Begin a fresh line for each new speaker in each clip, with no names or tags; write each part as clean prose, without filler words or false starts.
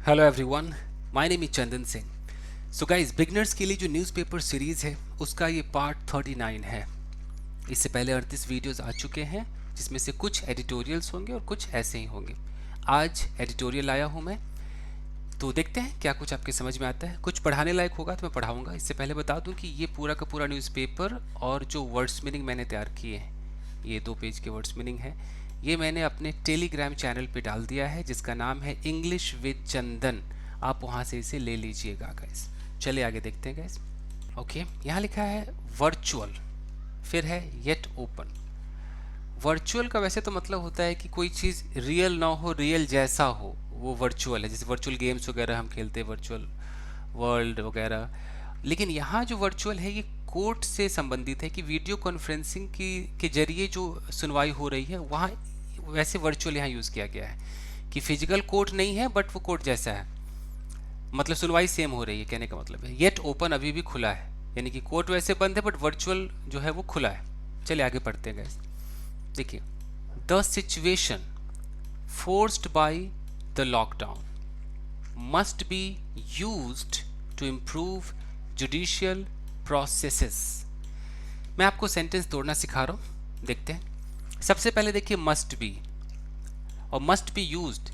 Hello everyone, my name is Chandan Singh. So guys, beginners के लिए जो न्यूज़पेपर सीरीज़ है उसका ये पार्ट 39 है। इससे पहले 38 वीडियोस आ चुके हैं, जिसमें से कुछ एडिटोरियल्स होंगे और कुछ ऐसे ही होंगे। आज एडिटोरियल लाया हूँ मैं, तो देखते हैं क्या कुछ आपके समझ में आता है। कुछ पढ़ाने लायक होगा तो मैं पढ़ाऊँगा। इससे पहले बता दूँ कि ये पूरा का पूरा न्यूज़पेपर और जो वर्ड्स मीनिंग मैंने तैयार किए हैं, ये 2 पेज के वर्ड्स मीनिंग है, ये मैंने अपने टेलीग्राम चैनल पे डाल दिया है, जिसका नाम है इंग्लिश विद चंदन। आप वहाँ से इसे ले लीजिएगा गाइस। चलिए आगे देखते हैं गाइस। ओके, यहाँ लिखा है वर्चुअल, फिर है येट ओपन। वर्चुअल का वैसे तो मतलब होता है कि कोई चीज़ रियल ना हो, रियल जैसा हो, वो वर्चुअल है। जैसे वर्चुअल गेम्स वगैरह हम खेलते हैं, वर्चुअल वर्ल्ड वगैरह। लेकिन यहाँ जो वर्चुअल है ये कोर्ट से संबंधित है कि वीडियो कॉन्फ्रेंसिंग की के जरिए जो सुनवाई हो रही है वहाँ वैसे वर्चुअल यहाँ यूज़ किया गया है कि फिजिकल कोर्ट नहीं है बट वो कोर्ट जैसा है, मतलब सुनवाई सेम हो रही है, कहने का मतलब है। येट ओपन अभी भी खुला है, यानी कि कोर्ट वैसे बंद है बट वर्चुअल जो है वो खुला है। चलिए आगे पढ़ते हैं गाइस। देखिए, the situation forced by the lockdown must be used to improve judicial processes. मैं आपको सेंटेंस तोड़ना सिखा रहा हूँ, देखते हैं। सबसे पहले देखिए मस्ट बी और मस्ट बी यूज्ड।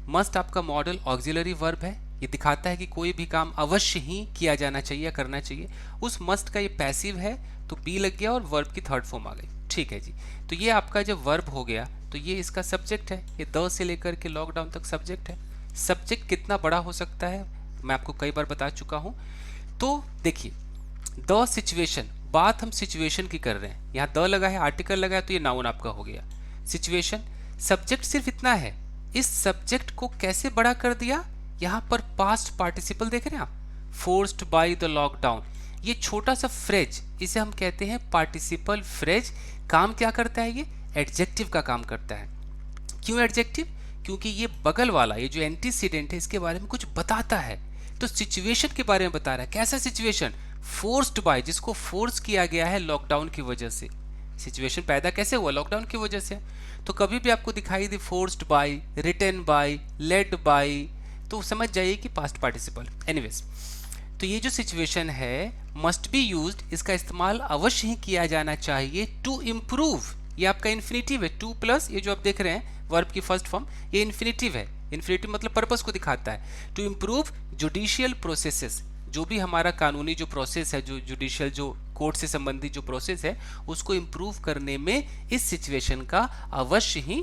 मस्ट आपका मॉडल ऑक्सिलरी वर्ब है, ये दिखाता है कि कोई भी काम अवश्य ही किया जाना चाहिए या करना चाहिए। उस मस्ट का ये पैसिव है तो बी लग गया और वर्ब की थर्ड फॉर्म आ गई। ठीक है जी, तो ये आपका जब वर्ब हो गया तो ये इसका सब्जेक्ट है। ये द से लेकर के लॉकडाउन तक सब्जेक्ट है। सब्जेक्ट कितना बड़ा हो सकता है मैं आपको कई बार बता चुका हूँ। तो देखिए, द सिचुएशन, बात हम सिचुएशन की कर रहे हैं। यहाँ द लगा है, आर्टिकल लगा है, तो ये नाउन आपका हो गया। सिचुएशन, सब्जेक्ट सिर्फ इतना है। इस सब्जेक्ट को कैसे बड़ा कर दिया, यहाँ पर पास्ट पार्टिसिपल देख रहे हैं आप, फोर्स्ड बाय द लॉकडाउन। ये छोटा सा फ्रेज, इसे हम कहते हैं पार्टिसिपल फ्रेज। काम क्या करता है, ये एडजेक्टिव का काम करता है। क्यों एडजेक्टिव? क्योंकि ये बगल वाला, ये जो एंटीसीडेंट है, इसके बारे में कुछ बताता है। तो सिचुएशन के बारे में बता रहा है। कैसा सिचुएशन? फोर्स्ड बाय, जिसको फोर्स किया गया है लॉकडाउन की वजह से। सिचुएशन पैदा कैसे हुआ? लॉकडाउन की वजह से। तो कभी भी आपको दिखाई दे forced by, written by, led by, तो समझ जाइए कि पास्ट पार्टिसिपल। एनीवेज, तो ये जो सिचुएशन है मस्ट बी यूज्ड, इसका इस्तेमाल अवश्य ही किया जाना चाहिए टू इम्प्रूव। ये आपका इन्फिनिटिव है, टू प्लस ये जो आप देख रहे हैं वर्ब की फर्स्ट फॉर्म, ये इन्फिनिटिव है। इन्फिनिटिव मतलब पर्पस को दिखाता है। टू इम्प्रूव जुडिशियल प्रोसेसेस, जो भी हमारा कानूनी जो प्रोसेस है, जो जुडिशियल जो कोर्ट से संबंधित जो प्रोसेस है, उसको इम्प्रूव करने में इस सिचुएशन का अवश्य ही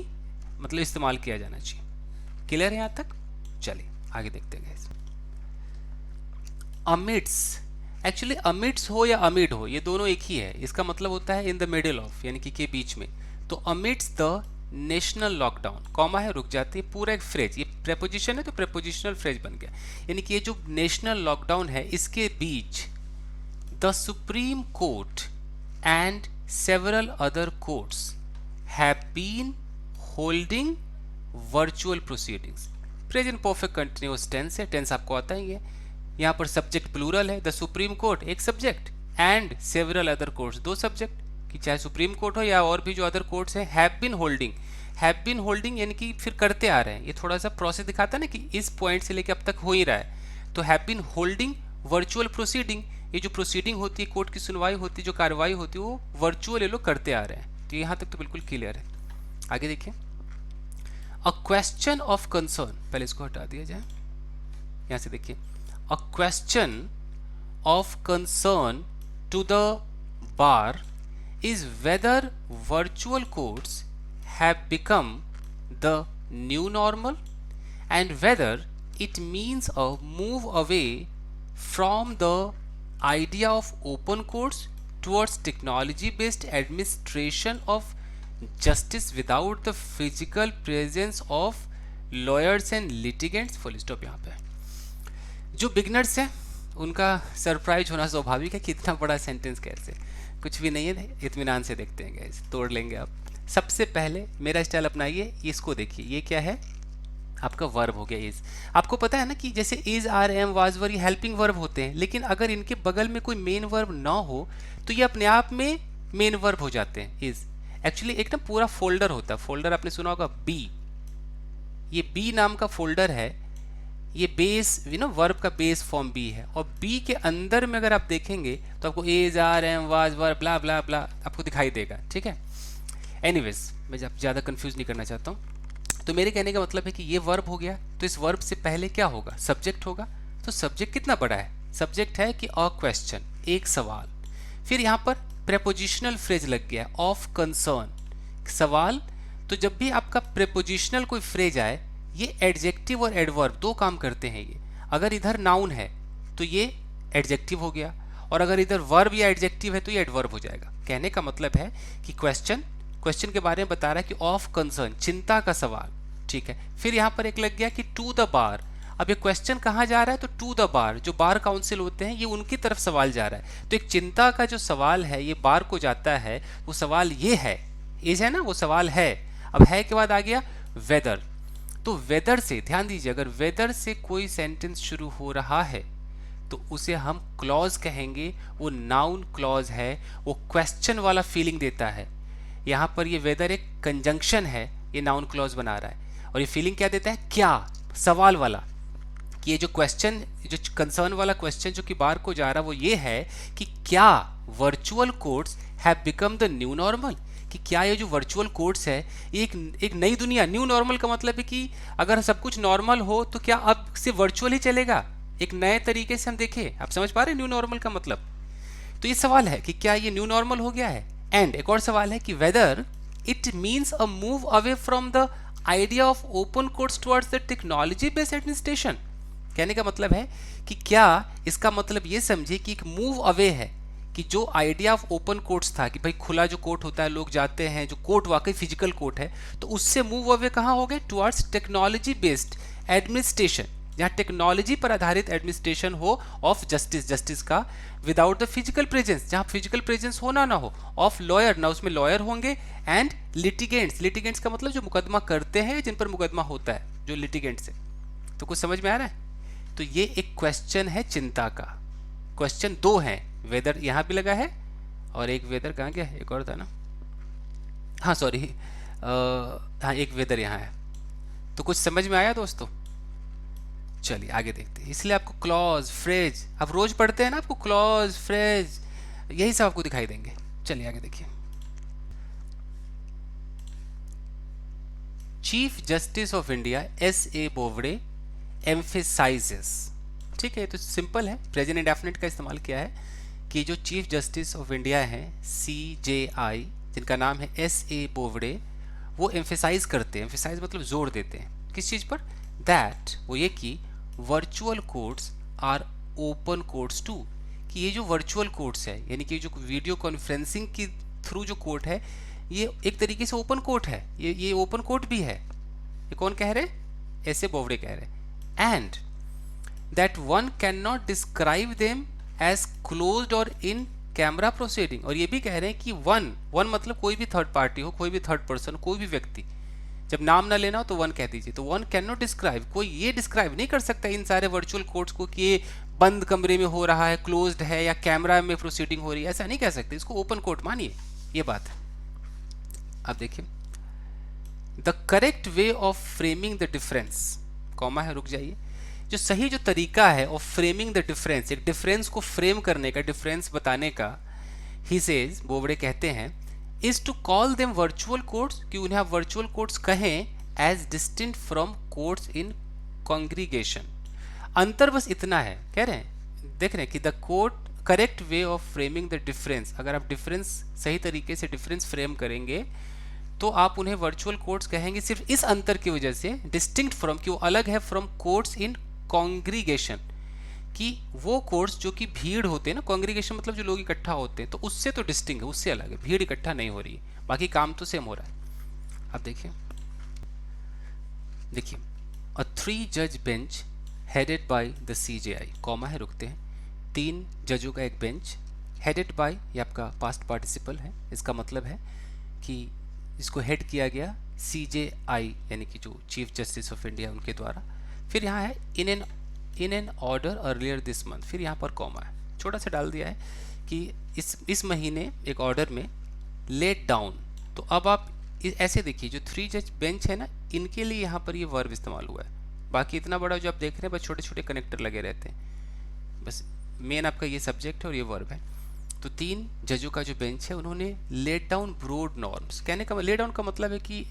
मतलब इस्तेमाल किया जाना चाहिए। क्लियर है यहाँ तक? चलिए आगे देखते हैं। अमिड्स, एक्चुअली अमिड्स हो या अमिड हो, ये दोनों एक ही है। इसका मतलब होता है इन द मिडिल ऑफ, यानी कि के बीच में। तो amidst the national lockdown, comma है, रुक जाती है, पूरा एक फ्रेज, ये प्रेपोजिशन है तो प्रेपोजिशनल फ्रेज बन गया। यानी कि ये जो नेशनल लॉकडाउन है इसके बीच the Supreme Court and several other courts have been holding virtual proceedings. Present perfect continuous tense है, टेंस आपको आता ही है। यहाँ पर सब्जेक्ट प्लूरल है, द सुप्रीम कोर्ट एक subject, and several other courts दो सब्जेक्ट, कि चाहे सुप्रीम कोर्ट हो या और भी जो अदर कोर्ट्स हैं। Have been holding, have been holding यानी कि फिर करते आ रहे हैं। ये थोड़ा सा प्रोसेस दिखाता है ना कि इस पॉइंट से लेकर अब तक हो ही रहा है। तो have been holding virtual proceeding, ये जो प्रोसीडिंग होती है, कोर्ट की सुनवाई होती है, जो कार्रवाई होती है, वो वर्चुअल ये लोग करते आ रहे हैं। तो यहाँ तक तो बिल्कुल क्लियर है। आगे देखिए, अ क्वेश्चन ऑफ कंसर्न, पहले इसको हटा दिया जाए। यहाँ से देखिए, a question of concern to the bar is whether virtual courts have become the new normal and whether it means a move away from the idea of open courts towards technology based administration of justice without the physical presence of lawyers and litigants। Full stop यहाँ पे। जो beginners हैं उनका surprise होना स्वाभाविक है कि इतना बड़ा सेंटेंस कैसे। कुछ भी नहीं है, इत्मीनान से देखते हैं गाइस, तोड़ लेंगे आप। सबसे पहले मेरा स्टाइल अपनाइए, इसको देखिए, ये क्या है? आपका वर्ब हो गया इज। आपको पता है ना कि जैसे इज, आर, एम, वाज, वर, ये हेल्पिंग वर्ब होते हैं, लेकिन अगर इनके बगल में कोई मेन वर्ब ना हो तो ये अपने आप में मेन वर्ब हो जाते हैं। इज एक्चुअली एक ना पूरा फोल्डर होता है, फोल्डर आपने सुना होगा बी, ये बी नाम का फोल्डर है। ये बेस वर्ब का बेस फॉर्म बी है, और बी के अंदर में अगर आप देखेंगे तो आपको is are am was were blah blah blah आपको दिखाई देगा, ठीक है। एनीवेज, मैं ज़्यादा कंफ्यूज नहीं करना चाहता हूँ। तो मेरे कहने का मतलब है कि ये वर्ब हो गया, तो इस वर्ब से पहले क्या होगा, सब्जेक्ट होगा। तो सब्जेक्ट कितना बड़ा है, सब्जेक्ट है कि अ क्वेश्चन, एक सवाल। फिर यहाँ पर प्रेपोजिशनल फ्रेज लग गया, ऑफ कंसर्न, सवाल। तो जब भी आपका प्रेपोजिशनल कोई फ्रेज आए, ये एडजेक्टिव और एडवर्ब दो काम करते हैं। ये अगर इधर नाउन है तो ये एडजेक्टिव हो गया, और अगर इधर वर्ब या एडजेक्टिव है तो ये एडवर्ब हो जाएगा। कहने का मतलब है कि क्वेश्चन के बारे में बता रहा है कि ऑफ कंसर्न, चिंता का सवाल, ठीक है। फिर यहाँ पर एक लग गया कि टू द बार। अब ये क्वेश्चन कहाँ जा रहा है, तो टू द बार, जो बार काउंसिल होते हैं ये उनकी तरफ सवाल जा रहा है। तो एक चिंता का जो सवाल है ये बार को जाता है। वो सवाल ये है, एज है ना, वो सवाल है। अब है के बाद आ गया वेदर। तो वेदर से ध्यान दीजिए, अगर वेदर से कोई सेंटेंस शुरू हो रहा है तो उसे हम क्लॉज कहेंगे। वो नाउन क्लॉज है, वो क्वेश्चन वाला फीलिंग देता है। यहाँ पर ये वेदर एक कंजंक्शन है, ये नाउन क्लॉज बना रहा है, और ये फीलिंग क्या देता है, क्या, सवाल वाला। कि ये जो क्वेश्चन, जो कंसर्न वाला क्वेश्चन जो कि बार को जा रहा है वो ये है कि क्या virtual courts have become the new normal, कि क्या ये जो वर्चुअल कोर्ट्स है ये एक नई दुनिया, न्यू नॉर्मल का मतलब है कि अगर सब कुछ नॉर्मल हो तो क्या अब से वर्चुअल ही चलेगा, एक नए तरीके से हम देखें। आप समझ पा रहे हैं न्यू नॉर्मल का मतलब। तो ये सवाल है कि क्या ये न्यू नॉर्मल हो गया है। एंड एक और सवाल है कि whether it means a move away from the idea of open courts towards the technology based administration. कहने का मतलब है कि क्या इसका मतलब ये समझे कि एक मूव अवे है, कि जो आइडिया ऑफ ओपन कोर्ट्स था कि भाई खुला जो कोर्ट होता है, लोग जाते हैं, जो कोर्ट वाकई फिजिकल कोर्ट है, तो उससे मूव अवे कहाँ हो गए, टुवर्ड्स टेक्नोलॉजी बेस्ड एडमिनिस्ट्रेशन, जहाँ टेक्नोलॉजी पर आधारित एडमिनिस्ट्रेशन हो ऑफ जस्टिस का, विदाउट द फिजिकल प्रेजेंस, जहाँ फिजिकल प्रेजेंस होना ना हो, ऑफ लॉयर, ना उसमें लॉयर होंगे, एंड लिटिगेंट्स का मतलब जो मुकदमा करते हैं, जिन पर मुकदमा होता है, जो लिटिगेंट्स है। तो कुछ समझ में आ रहा है। तो ये एक क्वेश्चन है चिंता का। क्वेश्चन दो हैं, वेदर यहाँ भी लगा है, और एक वेदर कहाँ गया, एक और था ना, हाँ सॉरी, हाँ एक वेदर यहाँ है। तो कुछ समझ में आया दोस्तों। चलिए आगे देखते हैं। इसलिए आपको क्लॉज, फ्रेज, आप रोज पढ़ते हैं ना, आपको क्लॉज, फ्रेज, यही सब आपको दिखाई देंगे। चलिए आगे देखिए। Chief justice of India S.A. Bobde emphasises, ठीक है, तो सिंपल है, प्रेजेंट इंडेफिनिट का इस्तेमाल किया है कि जो चीफ जस्टिस ऑफ इंडिया हैं CJI, जिनका नाम है S.A. बोबड़े, वो एम्फेसाइज करते हैं, एम्फेसाइज मतलब जोर देते हैं किस चीज़ पर, दैट, वो ये कि virtual courts are open courts too, कि ये जो वर्चुअल कोर्ट्स है, यानी कि जो वीडियो कॉन्फ्रेंसिंग की थ्रू जो कोर्ट है, ये एक तरीके से ओपन कोर्ट है, ये ओपन कोर्ट भी है। ये कौन कह रहे, ऐसे बोबड़े कह रहे। And that one can not describe them as closed और इन कैमरा प्रोसीडिंग, और ये भी कह रहे हैं कि वन मतलब कोई भी थर्ड पार्टी हो, कोई भी थर्ड पर्सन, कोई भी व्यक्ति, जब नाम ना लेना हो तो वन कह दीजिए। तो वन कैन नॉट डिस्क्राइब, कोई ये डिस्क्राइब नहीं कर सकता इन सारे वर्चुअल कोर्ट्स को कि ये बंद कमरे में हो रहा है, क्लोज्ड है, या कैमरा में प्रोसीडिंग हो रही है, ऐसा नहीं कह सकते। इसको ओपन कोर्ट मानिए, ये बात है। अब देखिए, the correct way of framing the difference, comma है, रुक जाइए, जो सही जो तरीका है ऑफ फ्रेमिंग द डिफरेंस, एक डिफरेंस को फ्रेम करने का, डिफरेंस बताने का, ही सेज, बोबड़े कहते हैं, is to call them virtual courts, कि उन्हें आप वर्चुअल कोर्ट्स कहें, as distinct from courts in congregation. अंतर बस इतना है, कह रहे हैं, देख रहे हैं कि the court correct way of framing the difference, अगर आप डिफरेंस सही तरीके से डिफरेंस फ्रेम करेंगे तो आप उन्हें वर्चुअल कोर्ट्स कहेंगे, सिर्फ इस अंतर की वजह से, डिस्टिंक्ट फ्रॉम, कि वो अलग है फ्रॉम कोर्ट्स इन कॉन्ग्रीगेशन, कि वो कोर्ट्स जो कि भीड़ होते हैं ना, कॉन्ग्रीगेशन मतलब जो लोग इकट्ठा होते हैं, तो उससे तो डिस्टिंक्ट है, उससे अलग है, भीड़ इकट्ठा नहीं हो रही है, बाकी काम तो सेम हो रहा है। अब देखिए अ 3 जज bench headed by the CJI, comma है, रुकते हैं, 3 जजों का एक बेंच, हेडेड बाय, ये आपका पास्ट पार्टिसिपल है, इसका मतलब है कि इसको हेड किया गया CJI, यानी कि जो चीफ जस्टिस ऑफ इंडिया उनके द्वारा। फिर यहाँ है in an order earlier this month, फिर यहाँ पर कॉमा है, छोटा सा डाल दिया है कि इस महीने एक ऑर्डर में लेट डाउन। तो अब आप ऐसे देखिए, जो 3 जज बेंच है ना, इनके लिए यहाँ पर ये वर्ब इस्तेमाल हुआ है, बाकी इतना बड़ा जो आप देख रहे हैं बस छोटे छोटे कनेक्टर लगे रहते हैं। बस मेन आपका ये सब्जेक्ट है और ये वर्ब है। तो 3 जजों का जो बेंच है उन्होंने लेट डाउन ब्रॉड नॉर्म्स, कहने का ले डाउन का मतलब है कि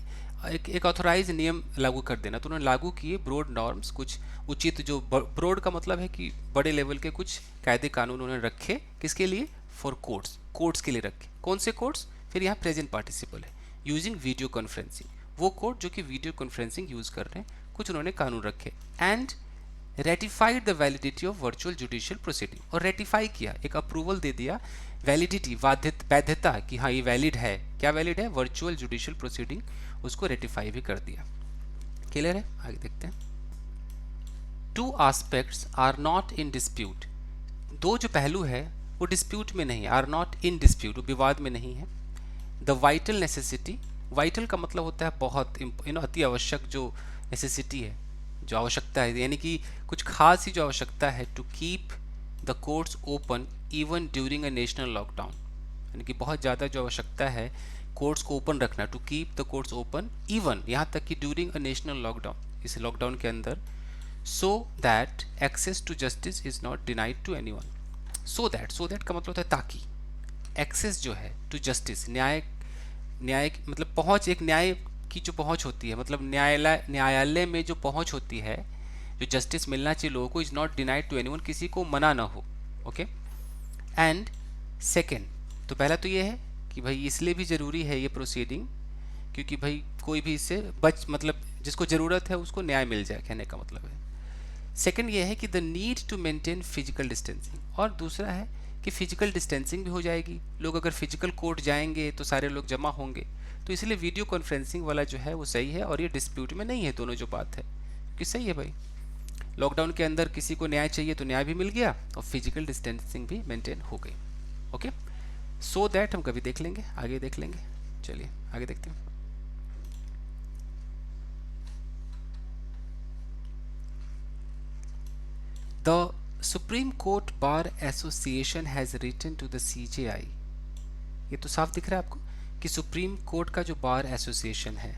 एक ऑथोराइज नियम लागू कर देना। तो उन्होंने लागू किए ब्रॉड नॉर्म्स, कुछ उचित, जो ब्रॉड का मतलब है कि बड़े लेवल के कुछ कायदे कानून उन्होंने रखे। किसके लिए? फॉर कोर्ट्स, कोर्ट्स के लिए रखे। कौन से कोर्ट्स? फिर यहाँ प्रेजेंट पार्टिसिपल है, यूजिंग वीडियो कॉन्फ्रेंसिंग, वो कोर्ट जो कि वीडियो कॉन्फ्रेंसिंग यूज कर रहे हैं, कुछ उन्होंने कानून रखे। And ratified the validity of virtual judicial proceeding, और रेटिफाई किया, एक अप्रूवल दे दिया, वैलिडिटी, वैधता, कि हाँ ये वैलिड है। क्या वैलिड है? वर्चुअल जुडिशियल प्रोसीडिंग, उसको रेटिफाई भी कर दिया। क्लियर है? आगे देखते हैं। 2 aspects are not in dispute, 2 जो पहलू है वो डिस्प्यूट में नहीं, आर नॉट इन डिस्प्यूट, विवाद में नहीं है। द वाइटल नेसेसिटी, वाइटल का मतलब होता है बहुत, अति आवश्यक, जो नेसेसिटी है, जो आवश्यकता है, यानी कि कुछ खास ही जो आवश्यकता है, to keep the courts open even during a national lockdown, यानी कि बहुत ज़्यादा जो आवश्यकता है कोर्ट्स को ओपन रखना, to keep the courts open even, यहाँ तक कि ड्यूरिंग अ नेशनल लॉकडाउन, इस लॉकडाउन के अंदर, so that access to justice is not denied to anyone. So that का मतलब होता है ताकि, एक्सेस जो है टू जस्टिस, न्याय मतलब पहुंच, एक न्याय की जो पहुंच होती है, मतलब न्यायालय में जो पहुंच होती है, जो जस्टिस मिलना चाहिए लोगों को, is not denied to anyone, किसी को मना ना हो। ओके। एंड सेकेंड, तो पहला तो ये है कि भाई इसलिए भी ज़रूरी है ये प्रोसीडिंग, क्योंकि भाई कोई भी इससे मतलब जिसको ज़रूरत है उसको न्याय मिल जाए, कहने का मतलब है। सेकेंड ये है कि the need to maintain physical distancing, और दूसरा है कि फिजिकल डिस्टेंसिंग भी हो जाएगी। लोग अगर फिजिकल कोर्ट जाएंगे तो सारे लोग जमा होंगे, तो इसलिए वीडियो कॉन्फ्रेंसिंग वाला जो है वो सही है, और ये डिस्प्यूट में नहीं है दोनों जो बात है, कि सही है भाई। लॉकडाउन के अंदर किसी को न्याय चाहिए तो न्याय भी मिल गया, और फिजिकल डिस्टेंसिंग भी मेंटेन हो गई। ओके, सो दैट हम कभी देख लेंगे, आगे देख लेंगे। चलिए आगे देखते हैं। The Supreme Court Bar Association has written to the CJI, ये तो साफ दिख रहा है आपको कि सुप्रीम कोर्ट का जो बार एसोसिएशन है,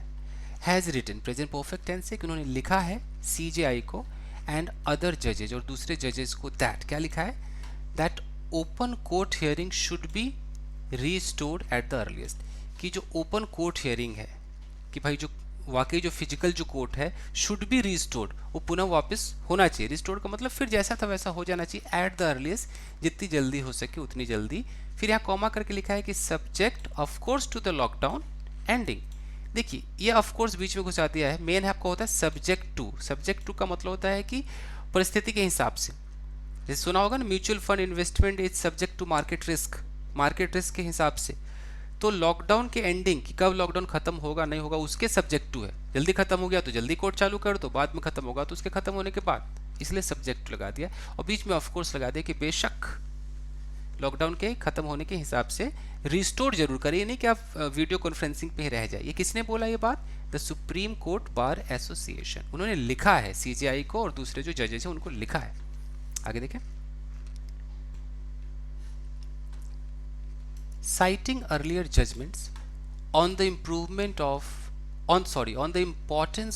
has written, present perfect tense है, कि उन्होंने लिखा है CJI को एंड अदर जजेज, और दूसरे जजेस को, दैट, क्या लिखा है? That open court hearing should be restored at the earliest, कि जो ओपन कोर्ट हियरिंग है, कि भाई जो वाकई जो फिजिकल जो कोर्ट है, शुड बी रिस्टोर्ड, वो पुनः वापस होना चाहिए। रिस्टोर्ड का मतलब फिर जैसा था वैसा हो जाना चाहिए, एट द अर्लीस्ट, जितनी जल्दी हो सके उतनी जल्दी। फिर यहाँ कॉमा करके लिखा है कि subject of course to the lockdown ending. देखिए ये ऑफ कोर्स बीच में घुसा दिया है, मेन आपका होता है सब्जेक्ट टू। सब्जेक्ट टू का मतलब होता है कि परिस्थिति के हिसाब से, जैसे सुना होगा ना, mutual fund investment is subject to market risk, market risk के हिसाब से। तो लॉकडाउन के एंडिंग, कि कब लॉकडाउन खत्म होगा नहीं होगा, उसके सब्जेक्ट टू है। जल्दी खत्म हो गया तो जल्दी कोर्ट चालू कर दो, बाद में खत्म होगा तो उसके खत्म होने के बाद, इसलिए सब्जेक्ट लगा दिया, और बीच में ऑफ कोर्स लगा दिया कि बेशक लॉकडाउन के खत्म होने के हिसाब से रिस्टोर जरूर करिए, नहीं कि आप वीडियो कॉन्फ्रेंसिंग पे ही रह जाए। ये किसने बोला ये बात? The Supreme court bar association, उन्होंने लिखा है CJI को, और दूसरे जो जजेस हैं उनको लिखा है। आगे देखें। Citing earlier judgments on the importance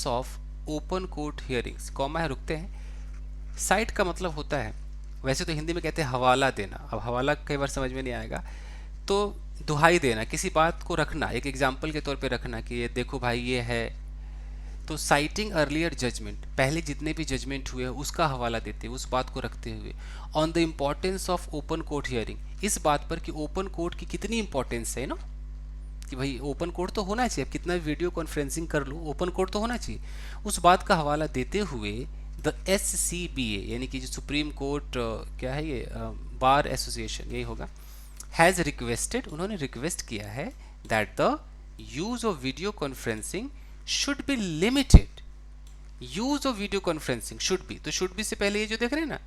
of open court hearings, comma है, रुकते हैं। साइट का मतलब होता है, वैसे तो हिंदी में कहते हैं हवाला देना, अब हवाला कई बार समझ में नहीं आएगा, तो दुहाई देना, किसी बात को रखना, एक एग्जाम्पल के तौर पे रखना कि ये देखो भाई ये है। तो साइटिंग अर्लियर जजमेंट, पहले जितने भी जजमेंट हुए उसका हवाला देते हुए, उस बात को रखते हुए, on the importance of open court hearing, इस बात पर कि ओपन कोर्ट की कितनी इंपॉर्टेंस है ना, कि भाई ओपन कोर्ट तो होना चाहिए, अब कितना वीडियो कॉन्फ्रेंसिंग कर लो, ओपन कोर्ट तो होना चाहिए, उस बात का हवाला देते हुए द SCBA, यानी कि जो सुप्रीम कोर्ट क्या है ये, बार एसोसिएशन यही होगा, हैज़ रिक्वेस्टेड, उन्होंने रिक्वेस्ट किया है, that the use of video conferencing should be limited. Use of video conferencing should be, तो शुड बी से पहले ये जो देख रहे हैं ना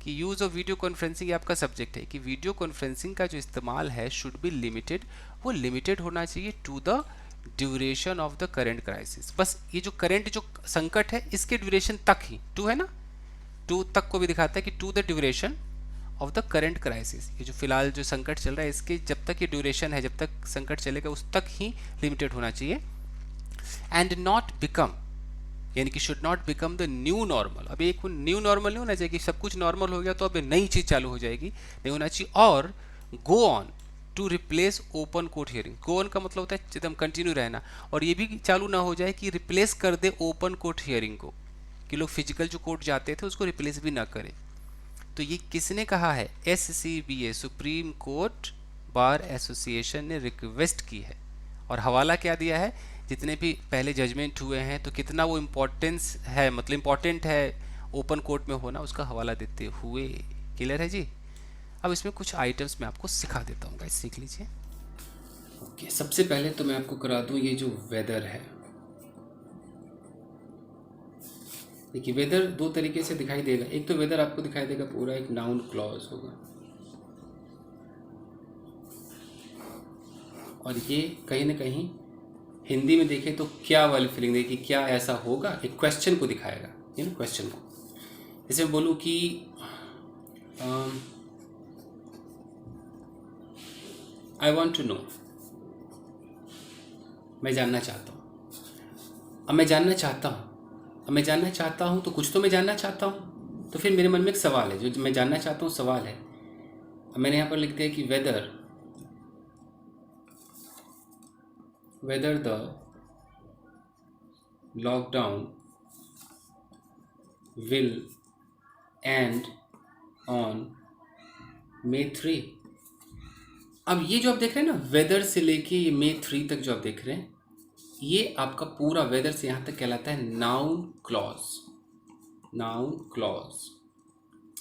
कि यूज ऑफ वीडियो कॉन्फ्रेंसिंग आपका सब्जेक्ट है, कि वीडियो कॉन्फ्रेंसिंग का जो इस्तेमाल है शुड बी लिमिटेड, वो लिमिटेड होना चाहिए to the duration of the current crisis. बस ये जो करेंट जो संकट है इसके ड्यूरेशन तक ही, टू है ना, टू तक को भी दिखाता है कि to the duration of the current crisis, ये जो फिलहाल जो संकट चल रहा है इसके जब तक ये ड्यूरेशन है, जब तक संकट चलेगा उस तक ही लिमिटेड होना चाहिए। एंड नॉट बिकम, यानी कि should not become the new normal. अब एक न्यू नॉर्मल नहीं होना चाहिए कि सब कुछ नॉर्मल हो गया तो अब नई चीज़ चालू हो जाएगी, नहीं होना चाहिए। और go on to replace open court hearing. Go on का मतलब होता है एकदम कंटिन्यू रहना, और ये भी चालू ना हो जाए कि रिप्लेस कर दे ओपन कोर्ट हियरिंग को, कि लोग फिजिकल जो कोर्ट जाते थे उसको रिप्लेस भी ना करें। तो ये किसने कहा है? SCBA, supreme court bar association ने रिक्वेस्ट की है। और हवाला क्या दिया है? जितने भी पहले जजमेंट हुए हैं तो कितना वो इम्पोर्टेंस है, मतलब इम्पोर्टेंट है ओपन कोर्ट में होना, उसका हवाला देते हुए। क्लियर है जी? अब इसमें कुछ आइटम्स मैं आपको सिखा देता हूँ, गाइस सीख लीजिए। ओके, सबसे पहले तो मैं आपको करा दूँ ये जो वेदर है। देखिए वेदर दो तरीके से दिखाई देगा। एक तो वेदर आपको दिखाई देगा पूरा एक नाउन क्लॉज होगा, और ये कहीं ना कहीं हिंदी में देखें तो क्या वाली फीलिंग देगी, क्या ऐसा होगा, एक क्वेश्चन को दिखाएगा, ये ना क्वेश्चन को। जैसे मैं बोलूँ कि आई वॉन्ट टू नो, मैं जानना चाहता हूँ। अब मैं जानना चाहता हूँ, अब मैं जानना चाहता हूँ तो कुछ तो मैं जानना चाहता हूँ, तो फिर मेरे मन में एक सवाल है, जो मैं जानना चाहता हूँ सवाल है। अब मैंने यहाँ पर लिख दिया कि whether the lockdown will end on May 3। अब ये जो आप देख रहे हैं ना, वेदर से लेके ये May 3 तक जो आप देख रहे हैं, ये आपका पूरा वेदर से यहाँ तक कहलाता है नाउन क्लॉज। नाउन क्लॉज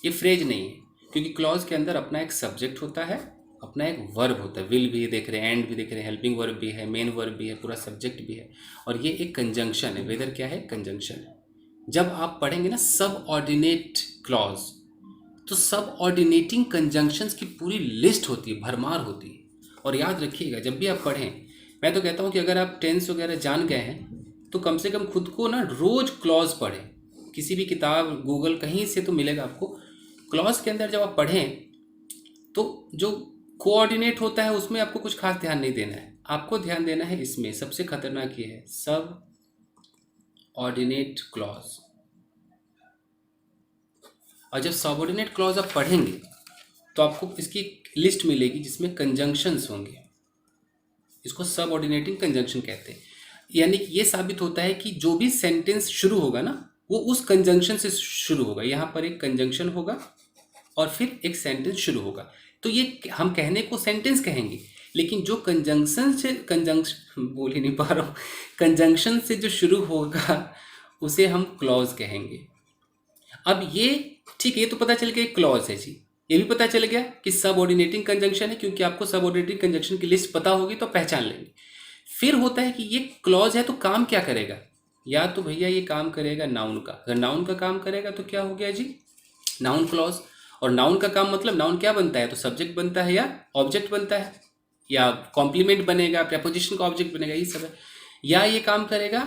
ये फ्रेज नहीं है, क्योंकि क्लॉज के अंदर अपना एक सब्जेक्ट होता है, अपना एक वर्ब होता है। विल भी देख रहे हैं, एंड भी देख रहे हैं, हेल्पिंग वर्ब भी है, मेन वर्ब भी है, पूरा सब्जेक्ट भी है, और ये एक कंजंक्शन है। वेदर क्या है? कंजंक्शन है। जब आप पढ़ेंगे ना सब ऑर्डिनेट क्लॉज, तो सब ऑर्डिनेटिंग कंजंक्शंस की पूरी लिस्ट होती है, भरमार होती है। और याद रखिएगा जब भी आप पढ़ें, मैं तो कहता हूँ कि अगर आप टेंस वगैरह जान गए हैं तो कम से कम खुद को ना रोज क्लॉज पढ़ें। किसी भी किताब, गूगल, कहीं से तो मिलेगा आपको। क्लॉज के अंदर जब आप पढ़ें तो जो कोऑर्डिनेट होता है उसमें आपको कुछ खास ध्यान नहीं देना है, आपको ध्यान देना है इसमें। सबसे खतरनाक ये है सब ऑर्डिनेट क्लॉज। और जब सबऑर्डिनेट क्लॉज आप पढ़ेंगे तो आपको इसकी लिस्ट मिलेगी जिसमें कंजंक्शंस होंगे। इसको सबऑर्डिनेटिंग कंजंक्शन कहते हैं। यानी कि ये साबित होता है कि जो भी सेंटेंस शुरू होगा ना वो उस कंजंक्शन से शुरू होगा। यहाँ पर एक कंजंक्शन होगा और फिर एक सेंटेंस शुरू होगा। तो ये हम कहने को सेंटेंस कहेंगे, लेकिन जो कंजंक्शन बोल ही नहीं पा रहा हूँ, कंजंक्शन से जो शुरू होगा उसे हम क्लॉज कहेंगे। अब ये ठीक है, ये तो पता चल गया क्लॉज है जी। ये भी पता चल गया कि सबऑर्डिनेटिंग कंजंक्शन है, क्योंकि आपको सबऑर्डिनेटिंग कंजंक्शन की लिस्ट पता होगी तो पहचान लेंगे। फिर होता है कि ये क्लॉज है तो काम क्या करेगा? या तो भैया ये काम करेगा नाउन का। अगर नाउन का काम करेगा तो क्या हो गया जी? Noun clause. और नाउन का काम मतलब नाउन क्या बनता है? तो सब्जेक्ट बनता है या ऑब्जेक्ट बनता है, या कॉम्प्लीमेंट बनेगा, प्रेपोजिशन का ऑब्जेक्ट बनेगा, ये सब है। या ये काम करेगा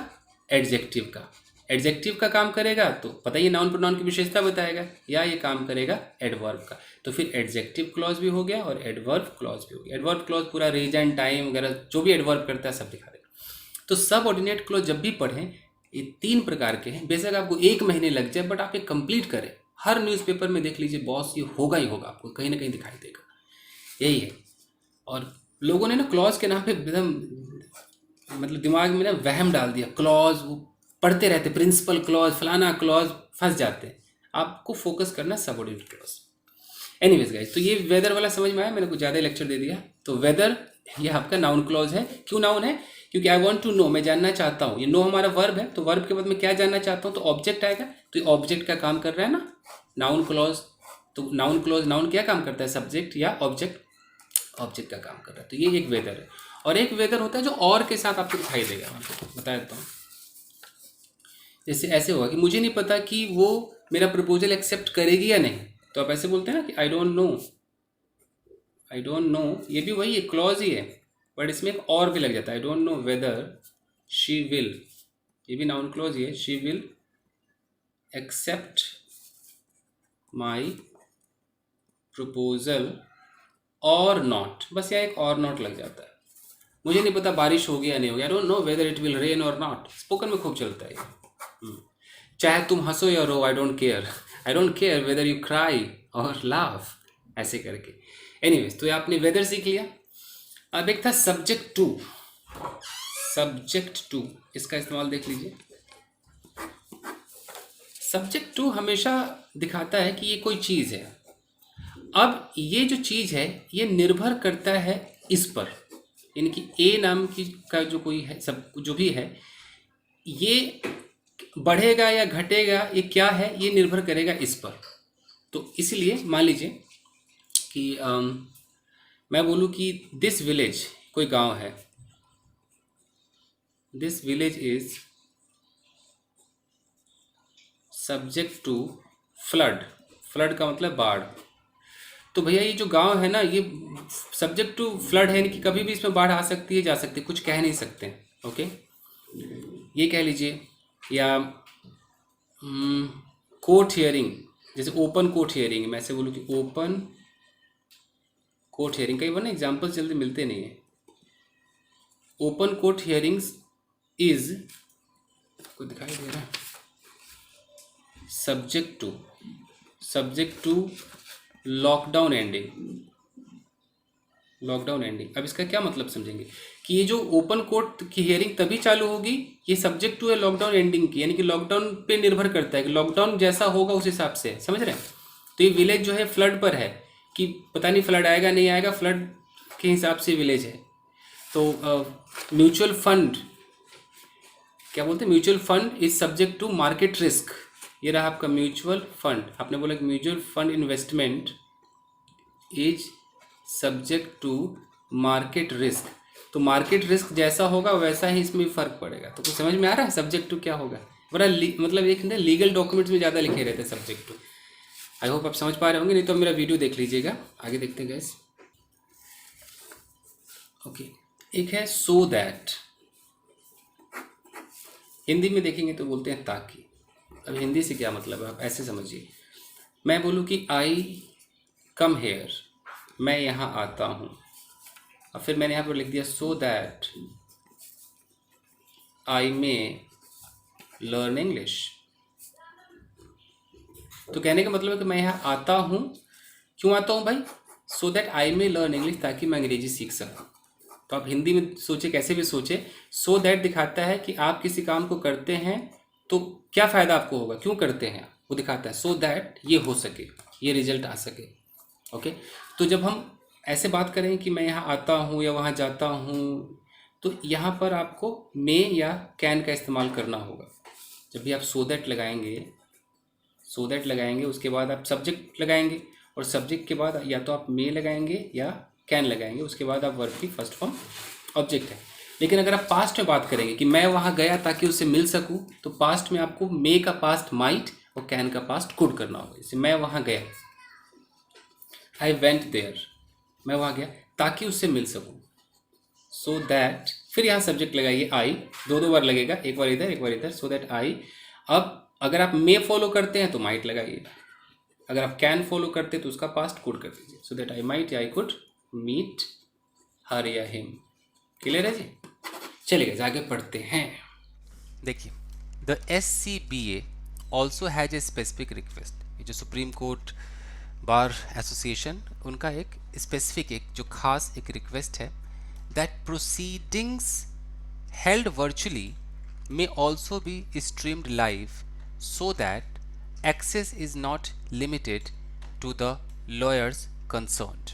एडजेक्टिव का। एडजेक्टिव का काम करेगा तो पता ही नाउन प्रोनाउन की विशेषता बताएगा। या ये काम करेगा एडवर्ब का। तो फिर एडजेक्टिव क्लॉज भी हो गया और एडवर्ब क्लॉज भी हो गया। एडवर्ब क्लॉज पूरा रीजन, टाइम वगैरह जो भी एडवर्ब करता है सब दिखा देगा। तो सब ऑर्डिनेट क्लॉज जब भी पढ़ें, ये 3 प्रकार के हैं। बेशक आपको 1 महीने लग जाए, बट आप ये कंप्लीट करें। हर न्यूज़पेपर में देख लीजिए बॉस, ये होगा ही होगा, आपको कहीं ना कहीं दिखाई देगा। यही है। और लोगों ने ना क्लॉज के नाम पे एकदम मतलब दिमाग में ना वहम डाल दिया। क्लॉज वो पढ़ते रहते, प्रिंसिपल क्लॉज, फलाना क्लॉज, फंस जाते हैं। आपको फोकस करना सबऑर्डिनेट क्लॉज। एनीवेज गाइस, तो ये वेदर वाला समझ में आया? मैंने कुछ ज़्यादा लेक्चर दे दिया। तो वेदर ये आपका नाउन क्लॉज है। क्यों नाउन है? क्योंकि आई वॉन्ट टू नो, मैं जानना चाहता हूँ। ये नो हमारा वर्ब है, तो वर्ब के बाद मैं क्या जानना चाहता हूँ तो ऑब्जेक्ट आएगा। तो ये ऑब्जेक्ट का काम कर रहा है ना नाउन क्लॉज। तो नाउन क्लॉज, नाउन क्या काम करता है? सब्जेक्ट या ऑब्जेक्ट, ऑब्जेक्ट का काम कर रहा है। तो ये एक वेदर है। और एक वेदर होता है जो और के साथ आपको दिखाई देगा। मैं आपको बता देता हूँ। जैसे ऐसे होगा कि मुझे नहीं पता कि वो मेरा प्रपोजल एक्सेप्ट करेगी या नहीं, तो आप ऐसे बोलते हैं ना कि आई don't no. I don't no ये भी वही है, क्लॉज ही है, बट इसमें एक और भी लग जाता है। I don't know whether she will, ये भी नाउन क्लॉज ही है। She will accept my proposal और नॉट, बस यहाँ एक और नॉट लग जाता है। मुझे नहीं पता बारिश होगी या नहीं होगी। I don't know whether it will rain or not. Spoken में खूब चलता है। चाहे तुम हंसो या रो, I don't care whether you cry or laugh, ऐसे करके। एनीवेज, तो ये आपने वेदर सीख लिया। अब एक था सब्जेक्ट टू। सब्जेक्ट टू, इसका इस्तेमाल देख लीजिए। सब्जेक्ट टू हमेशा दिखाता है कि ये कोई चीज़ है। अब ये जो चीज़ है ये निर्भर करता है इस पर, यानी कि ए नाम की का जो कोई है, सब जो भी है, ये बढ़ेगा या घटेगा, ये क्या है, ये निर्भर करेगा इस पर। तो इसलिए मान लीजिए कि मैं बोलूँ कि दिस विलेज, कोई गांव है, this village is subject to flood. Flood का मतलब बाढ़। तो भैया ये जो गांव है ना, ये सब्जेक्ट टू फ्लड है, यानी कि कभी भी इसमें बाढ़ आ सकती है, जा सकती है, कुछ कह नहीं सकते। ओके, ये कह लीजिए। या कोर्ट हियरिंग, जैसे ओपन कोर्ट हियरिंग, मैं ऐसे बोलूँ कि ओपन कोर्ट हियरिंग। कई बार ना एग्जाम्पल जल्दी मिलते नहीं है। ओपन कोर्ट हियरिंग्स इज, को दिखाई दे रहा है, subject to lockdown ending. Lockdown ending, अब इसका क्या मतलब समझेंगे कि ये जो ओपन कोर्ट की हियरिंग तभी चालू होगी, ये सब्जेक्ट टू है लॉकडाउन एंडिंग की, यानी कि लॉकडाउन पे निर्भर करता है कि लॉकडाउन जैसा होगा उस हिसाब से, समझ रहे हैं। तो ये विलेज जो है फ्लड पर है, कि पता नहीं फ्लड आएगा नहीं आएगा, फ्लड के हिसाब से विलेज है। तो म्यूचुअल फंड, क्या बोलते हैं, mutual fund is subject to market risk. ये रहा आपका म्यूचुअल फंड। आपने बोला कि mutual fund investment is subject to market risk. तो मार्केट रिस्क जैसा होगा वैसा ही इसमें फर्क पड़ेगा। तो कुछ समझ में आ रहा है सब्जेक्ट टू क्या होगा? बड़ा मतलब एक ना लीगल डॉक्यूमेंट्स में ज़्यादा लिखे रहते हैं सब्जेक्ट टू। आई होप आप समझ पा रहे होंगे, नहीं तो मेरा वीडियो देख लीजिएगा। आगे देखते हैं गैस। ओके, एक है सो दैट। हिंदी में देखेंगे तो बोलते हैं ताकि। अब हिंदी से क्या मतलब है, आप ऐसे समझिए। मैं बोलूँ कि आई कम हेयर, मैं यहाँ आता हूँ, और फिर मैंने यहाँ पर लिख दिया so that I may learn English. तो कहने का मतलब है कि मैं यहाँ आता हूँ, क्यों आता हूँ भाई? So that I may learn English, ताकि मैं अंग्रेजी सीख सकूँ। तो आप हिंदी में सोचे, कैसे भी सोचे, सो दैट दिखाता है कि आप किसी काम को करते हैं तो क्या फ़ायदा आपको होगा, क्यों करते हैं, वो दिखाता है। सो दैट ये हो सके, ये रिजल्ट आ सके। ओके, तो जब हम ऐसे बात करें कि मैं यहाँ आता हूँ या वहाँ जाता हूँ, तो यहाँ पर आपको मे या कैन का इस्तेमाल करना होगा। जब भी आप सो दैट लगाएंगे, उसके बाद आप सब्जेक्ट लगाएंगे, और सब्जेक्ट के बाद या तो आप मे लगाएंगे या कैन लगाएंगे, उसके बाद आप वर्ब की फर्स्ट फॉर्म ऑब्जेक्ट है। लेकिन अगर आप पास्ट में बात करेंगे कि मैं वहाँ गया ताकि उससे मिल सकूँ, तो पास्ट में आपको मे का पास्ट माइट और कैन का पास्ट कुड करना होगा। जैसे मैं वहाँ गया, आई वेंट देयर, मैं वहाँ गया ताकि उससे मिल सकूँ। सो दैट, फिर यहाँ सब्जेक्ट लगाइए आई, दो बार लगेगा, एक बार इधर एक बार इधर। So that I. अब अगर आप मे फॉलो करते हैं तो माइट लगाइए, अगर आप कैन फॉलो करते हैं तो उसका पास्ट कुड कर दीजिए। सो दैट आई माइट या आई कुड मीट हर या हिम। क्लियर है जी? चलिए आगे पढ़ते हैं। देखिए, the SCBA also has a specific request. ये जो सुप्रीम कोर्ट बार एसोसिएशन, उनका एक स्पेसिफिक, एक जो खास एक रिक्वेस्ट है, that proceedings held virtually may also be streamed live so that access is not limited to the lawyers concerned।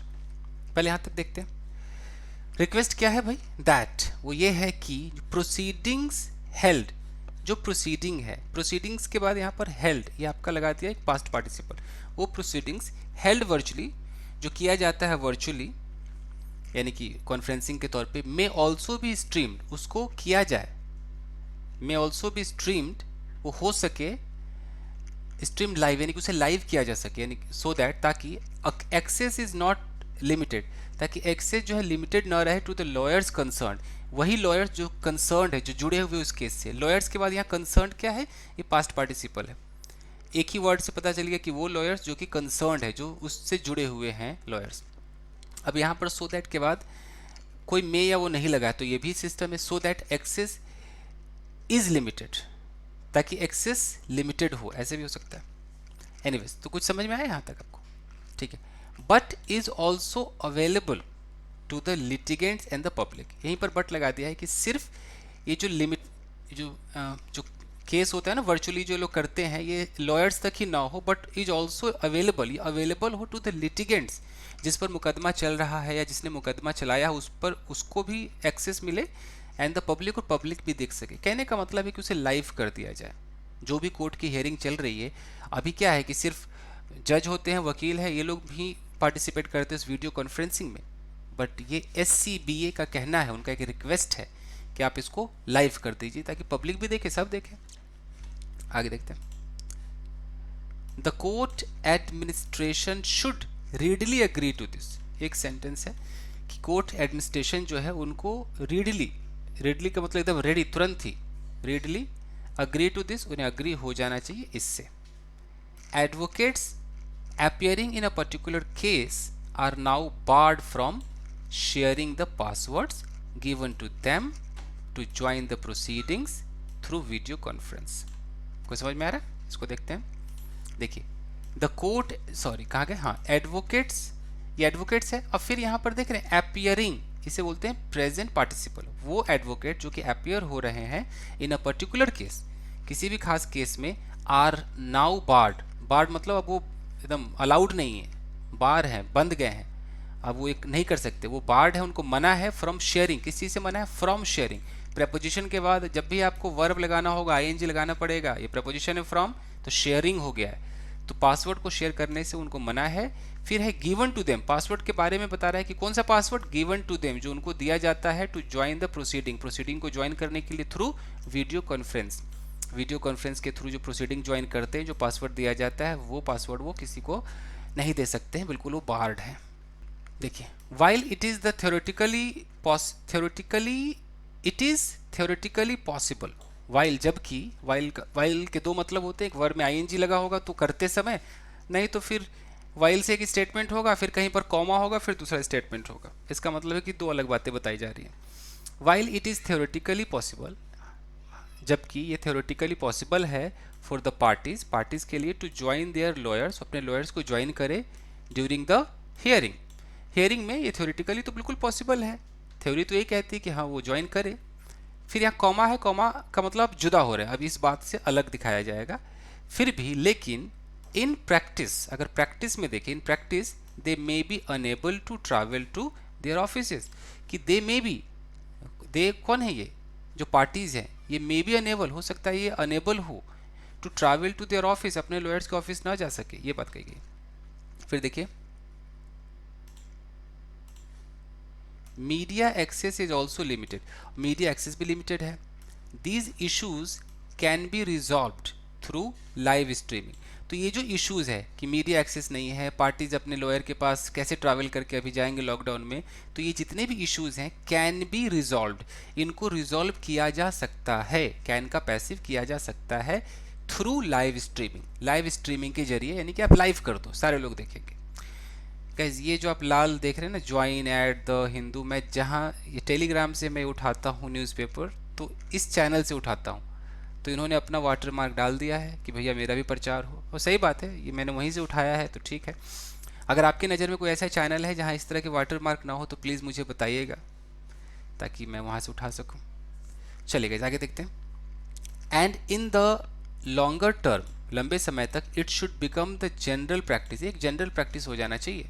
पहले यहाँ तक देखते हैं। रिक्वेस्ट क्या है भाई? दैट, वो ये है कि प्रोसीडिंग्स हेल्ड, जो प्रोसीडिंग है, प्रोसीडिंग्स के बाद यहाँ पर हेल्ड, ये आपका लगा दिया एक पास्ट पार्टिसिपल। वो प्रोसीडिंग्स हेल्ड वर्चुअली, जो किया जाता है वर्चुअली यानी कि कॉन्फ्रेंसिंग के तौर पे, मे ऑल्सो भी स्ट्रीम्ड, उसको किया जाए, मे ऑल्सो भी स्ट्रीम्ड, वो हो सके स्ट्रीम लाइव, यानी कि उसे लाइव किया जा सके, यानी सो दैट, ताकि एक्सेस इज नॉट लिमिटेड, ताकि एक्सेस जो है लिमिटेड ना रहे टू द लॉयर्स कंसर्न। वही लॉयर्स जो कंसर्न है, जो जुड़े हुए उस केस से। लॉयर्स के बाद यहाँ कंसर्न क्या है? ये पास्ट पार्टिसिपल है। एक ही वर्ड से पता चल गया कि वो लॉयर्स जो कि कंसर्न है, जो उससे जुड़े हुए हैं लॉयर्स। अब यहाँ पर सो दैट के बाद कोई मे या वो नहीं लगा, तो ये भी सिस्टम है। So that access is limited, ताकि एक्सेस लिमिटेड हो, ऐसे भी हो सकता है। एनीवेज, तो कुछ समझ में आया यहाँ तक आपको? ठीक है। But is also available to the litigants and the public. यहीं पर बट लगा दिया है कि सिर्फ ये जो लिमिट जो केस होता है ना वर्चुअली जो लोग करते हैं, ये लॉयर्स तक ही ना हो, बट इज ऑल्सो अवेलेबल, ये अवेलेबल हो टू द लिटिगेंट्स, जिस पर मुकदमा चल रहा है या जिसने मुकदमा चलाया है उस पर उसको भी एक्सेस मिले, एंड द पब्लिक, और पब्लिक भी देख सके। कहने का मतलब है कि उसे लाइव कर दिया जाए। जो भी कोर्ट की हियरिंग चल रही है अभी, क्या है कि सिर्फ जज होते हैं, वकील है, ये लोग भी पार्टिसिपेट करते हैं इस वीडियो कॉन्फ्रेंसिंग में, बट ये SCBA का कहना है, उनका एक रिक्वेस्ट है कि आप इसको लाइव कर दीजिए ताकि पब्लिक भी देखे, सब देखें। आगे देखते हैं। The court administration should readily agree to this. एक सेंटेंस है कि कोर्ट एडमिनिस्ट्रेशन जो है उनको रीडली का मतलब एकदम रेडी, तुरंत ही, रीडली अग्री टू दिस, उन्हें अग्री हो जाना चाहिए इससे। Advocates appearing in a particular case are now barred from sharing the passwords given to them to join the proceedings through video conference। कोई समझ में आ रहा है? इसको देखते हैं। देखिए, द कोर्ट, सॉरी कहाँ गए, हाँ, एडवोकेट्स, ये एडवोकेट्स है। अब फिर यहाँ पर देख रहे हैं appearing, इसे बोलते हैं प्रेजेंट पार्टिसिपल। वो एडवोकेट जो कि अपियर हो रहे हैं इन अ पर्टिकुलर केस, किसी भी खास केस में, आर नाउ बार्ड। बार्ड मतलब अब वो एकदम अलाउड नहीं है, बार हैं, बंद गए हैं, अब वो एक नहीं कर सकते, वो बार्ड है, उनको मना है फ्रॉम शेयरिंग। किस चीज़ से मना है? From sharing. प्रेपोजिशन के बाद जब भी आपको वर्ब लगाना होगा ING लगाना पड़ेगा, ये प्रेपोजिशन है फ्रॉम, तो शेयरिंग हो गया है, तो पासवर्ड को शेयर करने से उनको मना है। फिर है गिवन टू देम, पासवर्ड के बारे में बता रहा है कि कौन सा पासवर्ड? गिवन टू देम, जो उनको दिया जाता है to join the proceeding, proceeding को ज्वाइन करने के लिए through video conference. Video conference के थ्रू जो प्रोसीडिंग ज्वाइन करते हैं, जो पासवर्ड दिया जाता है, वो पासवर्ड वो किसी को नहीं दे सकते हैं, बिल्कुल वो बार्ड है। देखिए, while it is the theoretically possible, while, जबकि, वाइल के दो मतलब होते हैं, एक वर्ब में ING लगा होगा तो करते समय, नहीं तो फिर वाइल से एक स्टेटमेंट होगा, फिर कहीं पर कॉमा होगा, फिर दूसरा स्टेटमेंट होगा। इसका मतलब है कि दो अलग बातें बताई जा रही हैं। While it is theoretically possible, जबकि ये थ्योरेटिकली पॉसिबल है फॉर द पार्टीज के लिए, टू ज्वाइन देयर लॉयर्स, अपने लॉयर्स को ज्वाइन करे ड्यूरिंग द हियरिंग में। ये थ्योरेटिकली तो बिल्कुल पॉसिबल है, थ्योरी तो ये कहती है कि हाँ वो ज्वाइन करे। फिर यहाँ कॉमा है, कॉमा का मतलब जुदा हो रहा है, अब इस बात से अलग दिखाया जाएगा। फिर भी, लेकिन इन प्रैक्टिस, अगर प्रैक्टिस में देखें, in practice they may be unable to travel to their offices, कि दे मे बी, दे कौन है? ये जो पार्टीज हैं, ये मे बी अनेबल, हो सकता है ये अनेबल हो to travel to their office, अपने लॉयर्स के ऑफिस ना जा सके, ये बात कही गई। फिर देखिए, media access is also limited, media access भी लिमिटेड है। These issues can be resolved through live streaming. तो ये जो इश्यूज है कि मीडिया एक्सेस नहीं है, पार्टीज अपने लॉयर के पास कैसे ट्रैवल करके अभी जाएंगे लॉकडाउन में, तो ये जितने भी इश्यूज हैं कैन बी रिजॉल्व्ड, इनको रिजॉल्व किया जा सकता है, कैन का पैसिव किया जा सकता है through live streaming, live streaming के जरिए, यानी कि आप लाइव कर दो, सारे लोग देखेंगे। गाइस, ये जो आप लाल देख रहे हैं ना, ज्वाइन एट द हिंदू, मैं जहाँ ये टेलीग्राम से मैं उठाता हूँ न्यूज़पेपर, तो इस चैनल से उठाता हूँ, तो इन्होंने अपना वाटरमार्क डाल दिया है कि भैया मेरा भी प्रचार हो, और सही बात है, ये मैंने वहीं से उठाया है, तो ठीक है। अगर आपकी नज़र में कोई ऐसा चैनल है जहाँ इस तरह के वाटरमार्क ना हो तो प्लीज़ मुझे बताइएगा, ताकि मैं वहाँ से उठा सकूँ। चलिए आगे देखते हैं। And in the longer term, लंबे समय तक, it should become the general practice, एक जनरल प्रैक्टिस हो जाना चाहिए,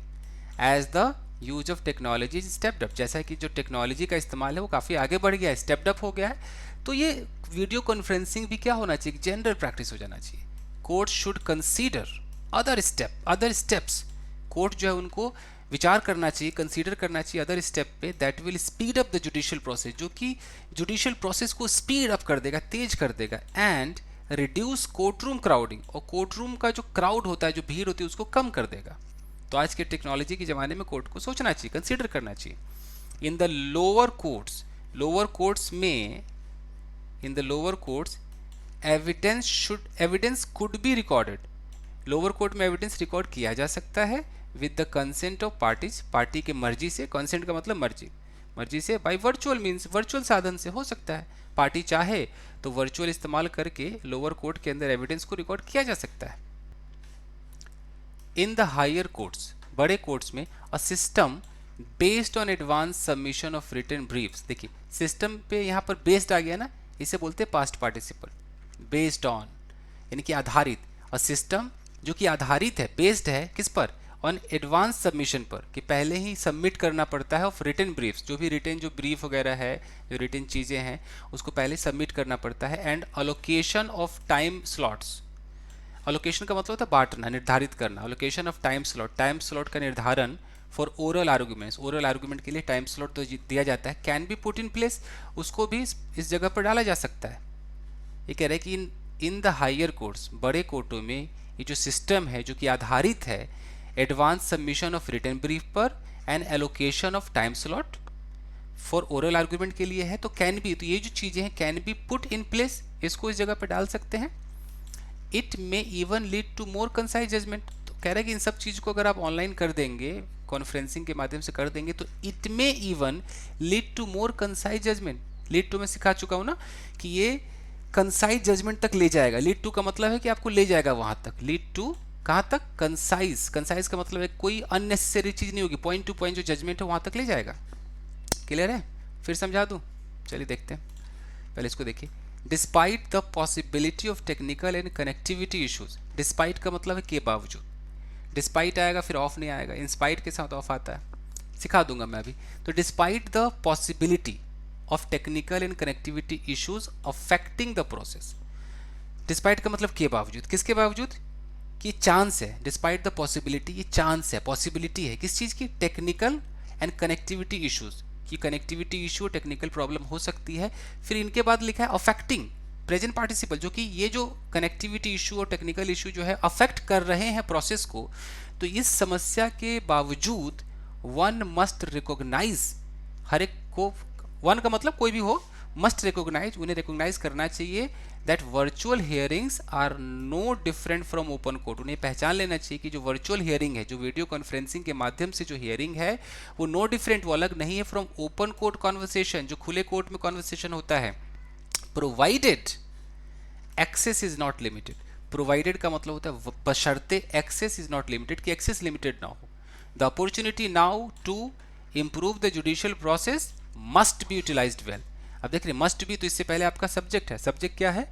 as the use of technology stepped up, जैसा कि जो टेक्नोलॉजी का इस्तेमाल है वो काफ़ी आगे बढ़ गया है, स्टेप्ड अप हो गया है, तो ये वीडियो कॉन्फ्रेंसिंग भी क्या होना चाहिए? जनरल प्रैक्टिस हो जाना चाहिए। Court should consider other steps, court जो है उनको विचार करना चाहिए, कंसीडर करना चाहिए अदर स्टेप पे, that will speed up the judicial process, जो कि जुडिशियल प्रोसेस को स्पीड अप कर देगा, तेज कर देगा, and reduce court room crowding, और कोर्ट रूम का जो क्राउड होता है, जो भीड़ होती है, उसको कम कर देगा। तो आज के टेक्नोलॉजी के ज़माने में कोर्ट को सोचना चाहिए, कंसीडर करना चाहिए। इन द लोअर कोर्ट्स में, in the lower courts evidence could be recorded, lower court में एविडेंस रिकॉर्ड किया जा सकता है with the consent of parties, party के मर्जी से, कंसेंट का मतलब मर्जी, मर्जी से बाय वर्चुअल मीन्स वर्चुअल साधन से हो सकता है। पार्टी चाहे तो वर्चुअल इस्तेमाल करके लोअर कोर्ट के अंदर एविडेंस को रिकॉर्ड किया जा सकता है। इन द हायर कोर्ट्स, बड़े कोर्ट्स में, a system based on advance submission of written briefs, देखिए सिस्टम पे यहाँ पर बेस्ड आ गया ना, इसे बोलते हैं पास्ट पार्टिसिपल। बेस्ड ऑन यानी कि आधारित, अ सिस्टम जो कि आधारित है, बेस्ड है किस पर, ऑन एडवांस सबमिशन पर, कि पहले ही सबमिट करना पड़ता है ऑफ रिटन ब्रीफ्स, जो भी रिटन जो ब्रीफ वगैरह है, जो रिटन चीज़ें हैं उसको पहले सबमिट करना पड़ता है। And allocation of time slots, allocation का मतलब होता है बांटना, निर्धारित करना। Allocation of time slot, time slot का निर्धारण for oral arguments, oral argument के लिए टाइम स्लॉट तो दिया जाता है। Can be put in place, उसको भी इस जगह पर डाला जा सकता है। ये कह रहा है कि इन द हायर कोर्ट्स, बड़े कोर्टों में ये जो सिस्टम है जो कि आधारित है advance submission of written brief पर and allocation of time slot for oral argument के लिए है, तो कैन बी, तो ये जो चीज़ें हैं can be put in place, इसको इस जगह पर डाल सकते हैं। It may even lead to more concise judgment, तो कह रहा है कि इन सब चीज़ को अगर आप ऑनलाइन कर देंगे, कॉन्फ्रेंसिंग के माध्यम से कर देंगे, तो it may even lead to more concise judgment. Lead to मैं सिखा चुका हूँ ना कि ये कंसाइज जजमेंट तक ले जाएगा। लीड टू का मतलब है कि आपको ले जाएगा वहाँ तक। लीड टू कहाँ तक, कंसाइज, कंसाइज का मतलब है कोई अननेसेसरी चीज़ नहीं होगी, पॉइंट टू पॉइंट जो जजमेंट है वहाँ तक ले जाएगा। क्लियर है, फिर समझा दूँ, चलिए देखते हैं। पहले इसको देखिए। Despite the possibility of technical and connectivity issues, despite का मतलब है के बावजूद, डिस्पाइट आएगा फिर ऑफ नहीं आएगा, इंस्पाइट के साथ ऑफ आता है, सिखा दूंगा मैं अभी। तो despite the possibility of technical and connectivity issues affecting the process, despite का मतलब के बावजूद, किसके बावजूद, कि चांस है, डिस्पाइट द पॉसिबिलिटी, ये चांस है, पॉसिबिलिटी है किस चीज़ की, टेक्निकल एंड कनेक्टिविटी इश्यूज, कि कनेक्टिविटी इशू टेक्निकल प्रॉब्लम हो सकती है। फिर इनके बाद लिखा है अफेक्टिंग, प्रेजेंट पार्टिसिपल, जो कि ये जो कनेक्टिविटी इशू और टेक्निकल इशू जो है अफेक्ट कर रहे हैं प्रोसेस को, तो इस समस्या के बावजूद वन मस्ट रिकॉग्नाइज, हर एक को, वन का मतलब कोई भी हो, मस्ट रिकॉग्नाइज, उन्हें रिकॉग्नाइज करना चाहिए that virtual hearings are no different from open court, उन्हें पहचान लेना चाहिए कि जो वर्चुअल हियरिंग है, जो वीडियो कॉन्फ्रेंसिंग के माध्यम से जो हियरिंग है वो नो डिफरेंट, वो अलग नहीं है फ्रॉम ओपन कोर्ट कॉन्वर्सेशन, जो खुले कोर्ट में कॉन्वर्सेशन होता है। Provided access is not limited, provided का मतलब होता है बशर्ते एक्सेस इज नॉट लिमिटेड, कि एक्सेस लिमिटेड ना हो। The opportunity now to improve the judicial process must be utilised well. अब देख रहे मस्ट बी, तो इससे पहले आपका सब्जेक्ट है, सब्जेक्ट क्या है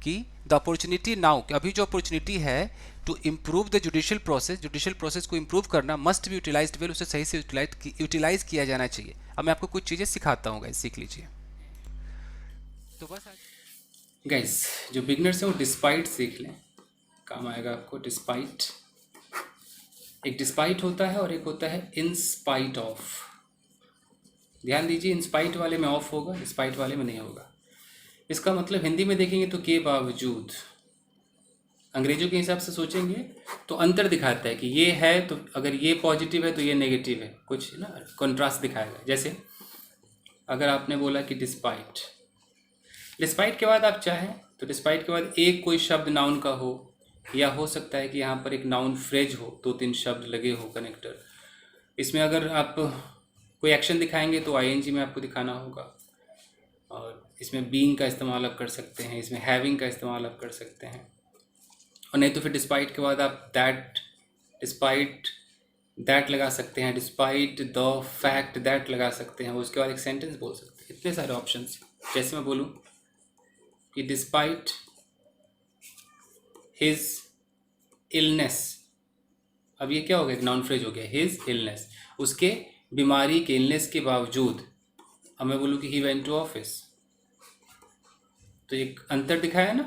कि द अपॉर्चुनिटी नाउ, अभी जो अपॉर्चुनिटी है to improve the judicial process, judicial process को इम्प्रूव करना, मस्ट बी यूटिलाइज्ड वेल, उसे सही से यूटिलाइज किया जाना चाहिए। अब मैं आपको कुछ चीज़ें सिखाता हूँ गाइस, सीख लीजिए। तो बस गाइस जो बिगनर्स हैं वो डिस्पाइट सीख लें, काम आएगा आपको। डिस्पाइट, एक डिस्पाइट होता है और एक होता है इन स्पाइट ऑफ। ध्यान दीजिए, इन स्पाइट वाले में ऑफ होगा, डिस्पाइट वाले में नहीं होगा। इसका मतलब हिंदी में देखेंगे तो के बावजूद, अंग्रेजों के हिसाब से सोचेंगे तो अंतर दिखाता है कि ये है, तो अगर ये पॉजिटिव है तो ये नेगेटिव है, कुछ ना कंट्रास्ट दिखाएगा। जैसे अगर आपने बोला कि डिस्पाइट, डिस्पाइट के बाद आप चाहें तो डिस्पाइट के बाद एक कोई शब्द नाउन का हो, या हो सकता है कि यहाँ पर एक नाउन फ्रेज हो, दो तीन शब्द लगे हो कनेक्टर। इसमें अगर आप कोई एक्शन दिखाएंगे तो आईएनजी में आपको दिखाना होगा, और इसमें बीइंग का इस्तेमाल आप कर सकते हैं, इसमें हैविंग का इस्तेमाल आप कर सकते हैं, और नहीं तो फिर डिस्पाइट के बाद आप दैट, डिस्पाइट दैट लगा सकते हैं, डिस्पाइट द फैक्ट दैट लगा सकते हैं, उसके बाद एक सेंटेंस बोल सकते हैं। इतने सारे ऑप्शंस। जैसे मैं बोलूँ कि डिस्पाइट हिज इलनेस, अब ये क्या हो गया, एक नाउन फ्रेज हो गया, हिज इलनेस, उसके बीमारी के, इलनेस के बावजूद। अब मैं बोलूँ कि ही वेंट टू ऑफिस, तो एक अंतर दिखाया ना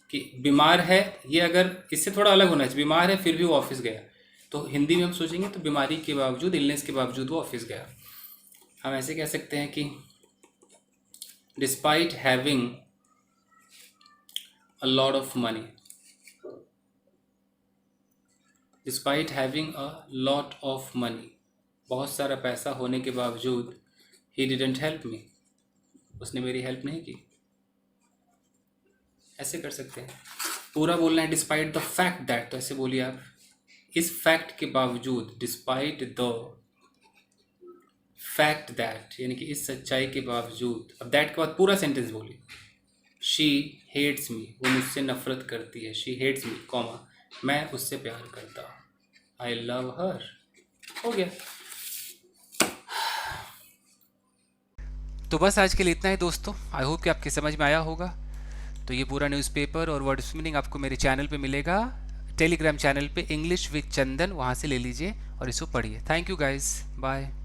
कि बीमार है, ये अगर इससे थोड़ा अलग होना चाहिए, बीमार है फिर भी वो ऑफिस गया, तो हिंदी में हम सोचेंगे तो बीमारी के बावजूद, इलनेस के बावजूद वो ऑफिस गया। हम ऐसे कह सकते हैं कि despite having a lot of money, despite having a lot of money, बहुत सारा पैसा होने के बावजूद, ही डिडंट हेल्प मी, उसने मेरी हेल्प नहीं की। ऐसे कर सकते हैं। पूरा बोलना है डिस्पाइट द फैक्ट दैट, तो ऐसे बोलिए आप, इस फैक्ट के बावजूद, डिस्पाइट द फैक्ट दैट, यानी कि इस सच्चाई के बावजूद, अब दैट के बाद पूरा सेंटेंस बोली, शी हेट्स मी, वो मुझसे नफरत करती है, शी हेट्स मी कॉमा, मैं उससे प्यार करता हूँ, आई लव हर। हो गया। तो बस आज के लिए इतना ही दोस्तों, आई होप कि आपके समझ में आया होगा। तो ये पूरा न्यूज़पेपर और वर्ड मीनिंग आपको मेरे चैनल पे मिलेगा, टेलीग्राम चैनल पे इंग्लिश विद चंदन, वहाँ से ले लीजिए और इसको पढ़िए। Thank you guys, bye.